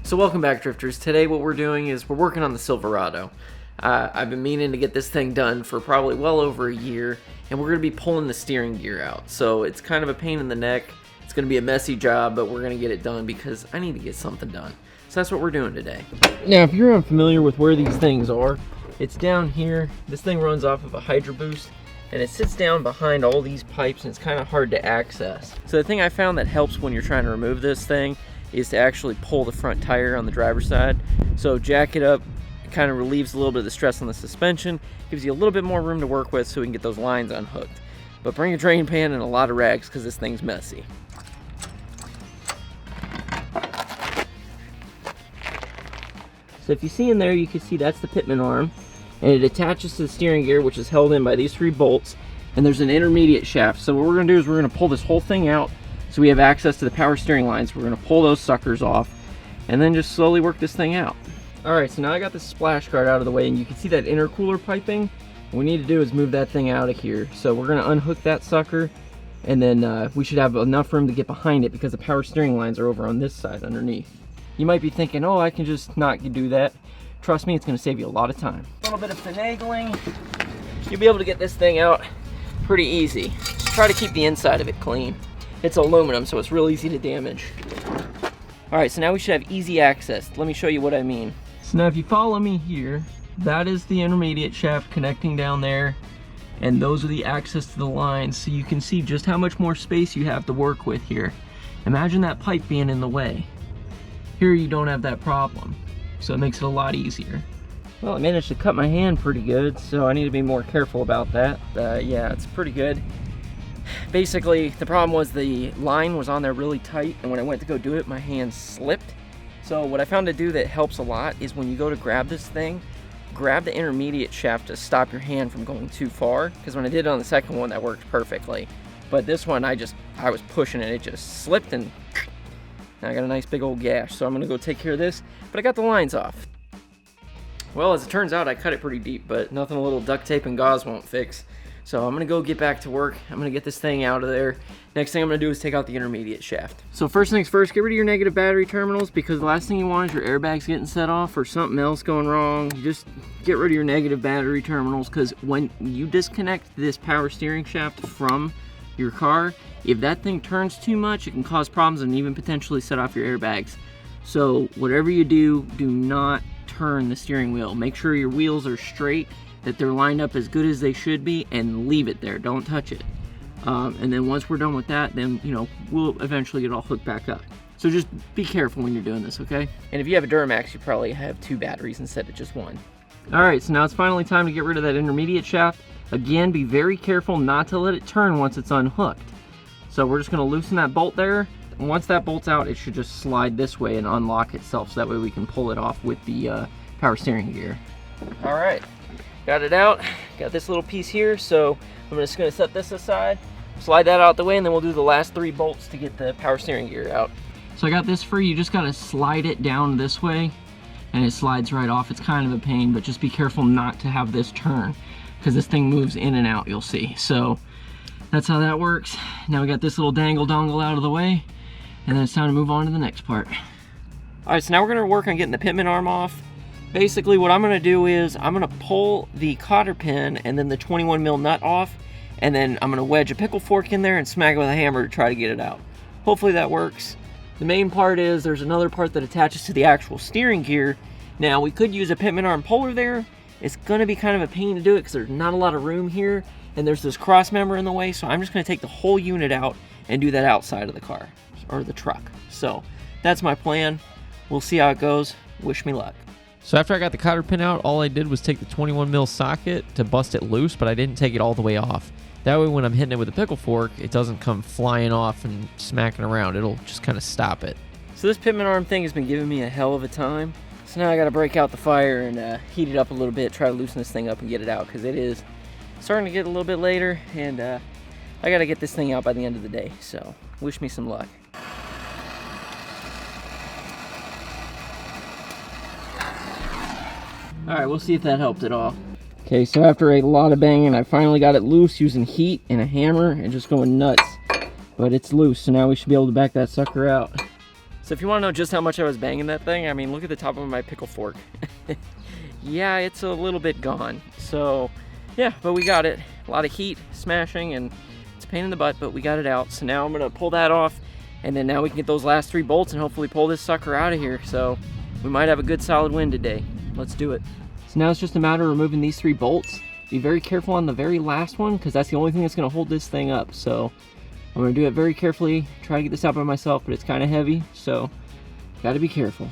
So welcome back, drifters. Today what we're doing is we're working on the Silverado. I've been meaning to get this thing done for probably well over a year, and we're going to be pulling the steering gear out. So it's kind of a pain in the neck. It's going to be a messy job, but we're going to get it done because I need to get something done. So that's what we're doing today. Now, if you're unfamiliar with where these things are, it's down here. This thing runs off of a Hydro Boost, and it sits down behind all these pipes, and it's kind of hard to access. So the thing I found that helps when you're trying to remove this thing is to actually pull the front tire on the driver's side. So jack it up, it kind of relieves a little bit of the stress on the suspension, gives you a little bit more room to work with so we can get those lines unhooked. But bring a drain pan and a lot of rags because this thing's messy. So if you see in there, you can see that's the Pitman arm, and it attaches to the steering gear, which is held in by these 3 bolts, and there's an intermediate shaft. So what we're going to do is we're going to pull this whole thing out so we have access to the power steering lines. We're going to pull those suckers off and then just slowly work this thing out. Alright, so now I got the splash guard out of the way, and you can see that intercooler piping. What we need to do is move that thing out of here. So we're going to unhook that sucker, and then we should have enough room to get behind it because the power steering lines are over on this side underneath. You might be thinking, oh, I can just not do that. Trust me, it's going to save you a lot of time. A little bit of finagling. You'll be able to get this thing out pretty easy. Just try to keep the inside of it clean. It's aluminum, so it's real easy to damage. Alright, so now we should have easy access. Let me show you what I mean. So now if you follow me here, that is the intermediate shaft connecting down there, and those are the access to the lines, so you can see just how much more space you have to work with here. Imagine that pipe being in the way. Here you don't have that problem, so it makes it a lot easier. Well, I managed to cut my hand pretty good, so I need to be more careful about that. Yeah, it's pretty good. Basically, the problem was the line was on there really tight, and when I went to go do it, my hand slipped. So what I found to do that helps a lot is when you go to grab this thing, grab the intermediate shaft to stop your hand from going too far, because when I did it on the second one, that worked perfectly. But this one, I was pushing it, it just slipped, and now I got a nice big old gash. So I'm gonna go take care of this, but I got the lines off. Well, as it turns out, I cut it pretty deep, but nothing a little duct tape and gauze won't fix. So I'm gonna go get back to work. I'm gonna get this thing out of there. Next thing I'm gonna do is take out the intermediate shaft. So first things first, get rid of your negative battery terminals, because the last thing you want is your airbags getting set off or something else going wrong. You just get rid of your negative battery terminals, because when you disconnect this power steering shaft from your car, if that thing turns too much, it can cause problems and even potentially set off your airbags. So whatever you do, do not turn the steering wheel. Make sure your wheels are straight, that they're lined up as good as they should be, and leave it there. Don't touch it. And then once we're done with that, then we'll eventually get all hooked back up. So just be careful when you're doing this, okay? And if you have a Duramax, you probably have 2 batteries instead of just 1. Alright, so now it's finally time to get rid of that intermediate shaft. Again, be very careful not to let it turn once it's unhooked. So we're just going to loosen that bolt there. And once that bolt's out, it should just slide this way and unlock itself, so that way we can pull it off with the power steering gear. Alright. Got it out, got this little piece here, so I'm just going to set this aside, slide that out the way, and then we'll do the last 3 bolts to get the power steering gear out. So I got this for you. You just got to slide it down this way, and it slides right off. It's kind of a pain, but just be careful not to have this turn, because this thing moves in and out, you'll see. So that's how that works. Now we got this little dangle dongle out of the way, and then it's time to move on to the next part. Alright, so now we're going to work on getting the Pitman arm off. Basically what I'm going to do is I'm going to pull the cotter pin and then the 21mm nut off, and then I'm going to wedge a pickle fork in there and smack it with a hammer to try to get it out. Hopefully that works. The main part is there's another part that attaches to the actual steering gear. Now we could use a Pitman arm puller there. It's going to be kind of a pain to do it because there's not a lot of room here, and there's this cross member in the way, so I'm just going to take the whole unit out and do that outside of the car or the truck. So that's my plan. We'll see how it goes. Wish me luck. So after I got the cotter pin out, all I did was take the 21mm socket to bust it loose, but I didn't take it all the way off. That way when I'm hitting it with a pickle fork, it doesn't come flying off and smacking around. It'll just kind of stop it. So this Pitman arm thing has been giving me a hell of a time. So now I got to break out the fire and heat it up a little bit, try to loosen this thing up and get it out, because it is starting to get a little bit later, and I got to get this thing out by the end of the day. So wish me some luck. Alright, we'll see if that helped at all. Okay, so after a lot of banging, I finally got it loose using heat and a hammer and just going nuts. But it's loose, so now we should be able to back that sucker out. So if you want to know just how much I was banging that thing, I mean, look at the top of my pickle fork. Yeah, it's a little bit gone. So yeah, but we got it. A lot of heat, smashing, and it's a pain in the butt, but we got it out. So now I'm gonna pull that off, and then now we can get those last 3 bolts and hopefully pull this sucker out of here. So we might have a good solid win today. Let's do it. So now it's just a matter of removing these 3 bolts. Be very careful on the very last one, because that's the only thing that's gonna hold this thing up. So I'm gonna do it very carefully, try to get this out by myself, but it's kind of heavy, so gotta be careful.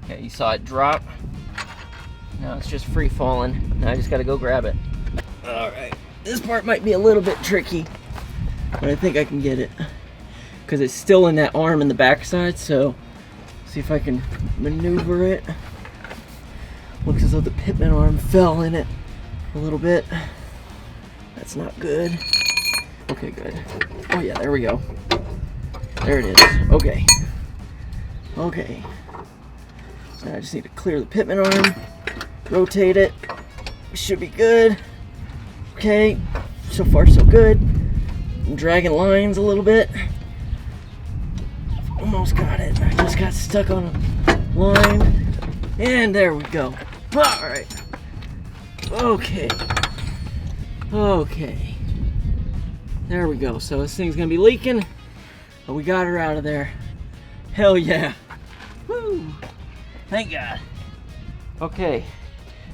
Okay, you saw it drop. Now it's just free falling. Now I just gotta go grab it. All right, this part might be a little bit tricky, but I think I can get it, because it's still in that arm in the backside, so see if I can maneuver it. Looks as though the Pitman arm fell in it a little bit. That's not good. Okay, good. Oh yeah, there we go. There it is. Okay. Okay. Now I just need to clear the Pitman arm, rotate it. Should be good. Okay, so far so good. I'm dragging lines a little bit. Almost got it. I just got stuck on a line. And there we go. All right. Okay. Okay. There we go. So this thing's gonna be leaking, but we got her out of there. Hell yeah. Woo. Thank God. Okay.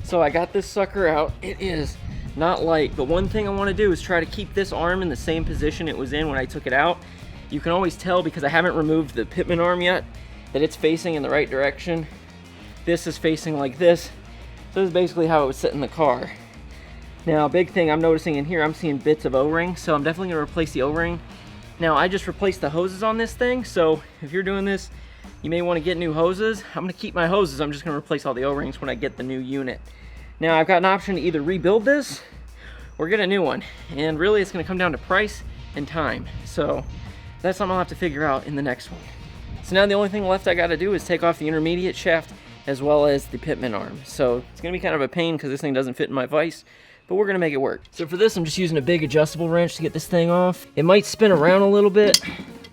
So I got this sucker out. It is not light, but one thing I want to do is try to keep this arm in the same position it was in when I took it out. You can always tell, because I haven't removed the Pitman arm yet, that it's facing in the right direction. This is facing like this. So this is basically how it would sit in the car. Now, big thing I'm noticing in here, I'm seeing bits of O-ring, so I'm definitely gonna replace the O-ring. Now, I just replaced the hoses on this thing, so if you're doing this, you may wanna get new hoses. I'm gonna keep my hoses, I'm just gonna replace all the O-rings when I get the new unit. Now, I've got an option to either rebuild this or get a new one. And really, it's gonna come down to price and time. So that's something I'll have to figure out in the next one. So now the only thing left I gotta do is take off the intermediate shaft as well as the Pitman arm. So it's gonna be kind of a pain because this thing doesn't fit in my vise, but we're gonna make it work. So for this, I'm just using a big adjustable wrench to get this thing off. It might spin around a little bit,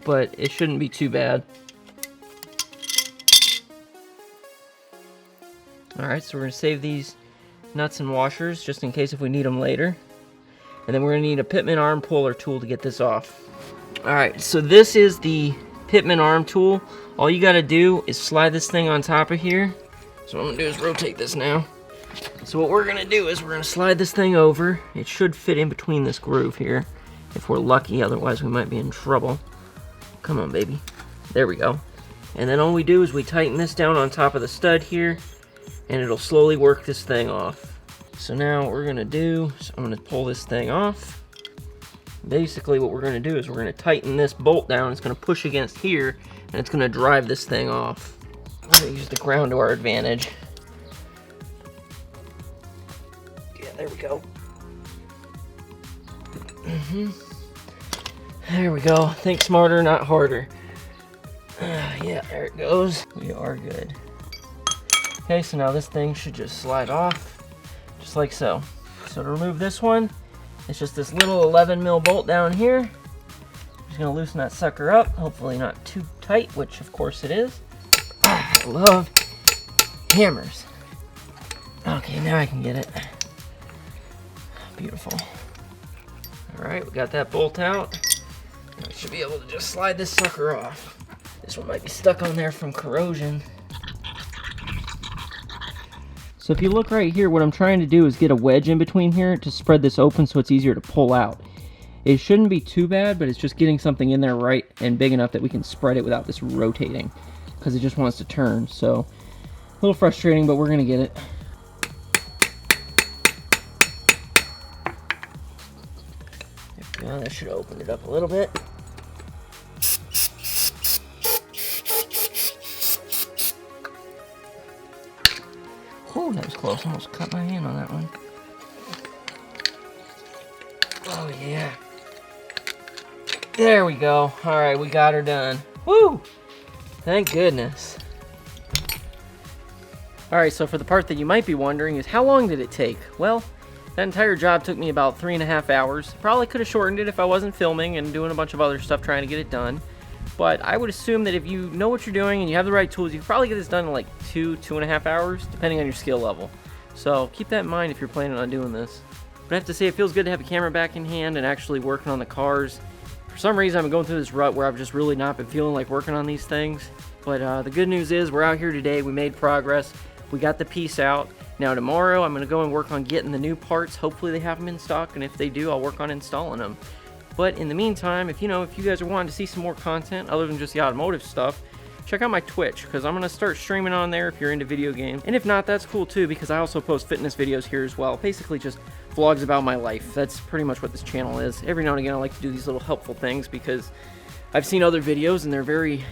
but it shouldn't be too bad. All right, so we're gonna save these nuts and washers just in case if we need them later. And then we're gonna need a Pitman arm puller tool to get this off. All right, so this is the Pitman arm tool. All you gotta do is slide this thing on top of here. So what I'm gonna do is rotate this now. So what we're gonna do is we're gonna slide this thing over. It should fit in between this groove here, if we're lucky, otherwise we might be in trouble. Come on, baby. There we go. And then all we do is we tighten this down on top of the stud here, and it'll slowly work this thing off. So now what we're gonna do is I'm gonna pull this thing off. Basically what we're gonna do is we're gonna tighten this bolt down. It's gonna push against here, and it's gonna drive this thing off. We're gonna use the ground to our advantage. Yeah, there we go. There we go. Think smarter, not harder. Yeah, there it goes. We are good. Okay, so now this thing should just slide off, just like so. So to remove this one, it's just this little 11 mil bolt down here. Just gonna loosen that sucker up, hopefully not too tight, which of course it is. I love hammers. Okay, now I can get it. Beautiful. All right, we got that bolt out. I should be able to just slide this sucker off. This one might be stuck on there from corrosion. So if you look right here, what I'm trying to do is get a wedge in between here to spread this open so it's easier to pull out. It shouldn't be too bad, but it's just getting something in there right and big enough that we can spread it without this rotating, because it just wants to turn. So a little frustrating, but we're gonna get it. There we go. That should open it up a little bit. Oh, that was close. Almost cut my hand on that one. Oh, yeah. There we go. All right, we got her done. Woo! Thank goodness. All right, so for the part that you might be wondering is how long did it take? Well, That entire job took me about 3.5 hours. Probably could have shortened it if I wasn't filming and doing a bunch of other stuff trying to get it done. But I would assume that if you know what you're doing and you have the right tools, you can probably get this done in like 2.5 hours, depending on your skill level. So keep that in mind if you're planning on doing this. But I have to say, it feels good to have a camera back in hand and actually working on the cars. For some reason, I've been going through this rut where I've just really not been feeling like working on these things. But the good news is we're out here today. We made progress. We got the piece out. Now tomorrow, I'm going to go and work on getting the new parts. Hopefully they have them in stock, and if they do, I'll work on installing them. But in the meantime, if you guys are wanting to see some more content other than just the automotive stuff, check out my Twitch, because I'm going to start streaming on there if you're into video games. And if not, that's cool too, because I also post fitness videos here as well. Basically just vlogs about my life. That's pretty much what this channel is. Every now and again, I like to do these little helpful things because I've seen other videos and they're very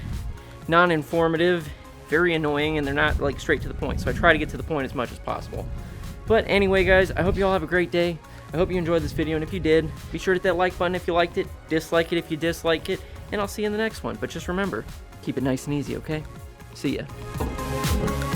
non-informative, very annoying, and they're not like straight to the point. So I try to get to the point as much as possible. But anyway, guys, I hope you all have a great day. I hope you enjoyed this video, and if you did, be sure to hit that like button if you liked it, dislike it if you dislike it, and I'll see you in the next one. But just remember, keep it nice and easy, okay? See ya.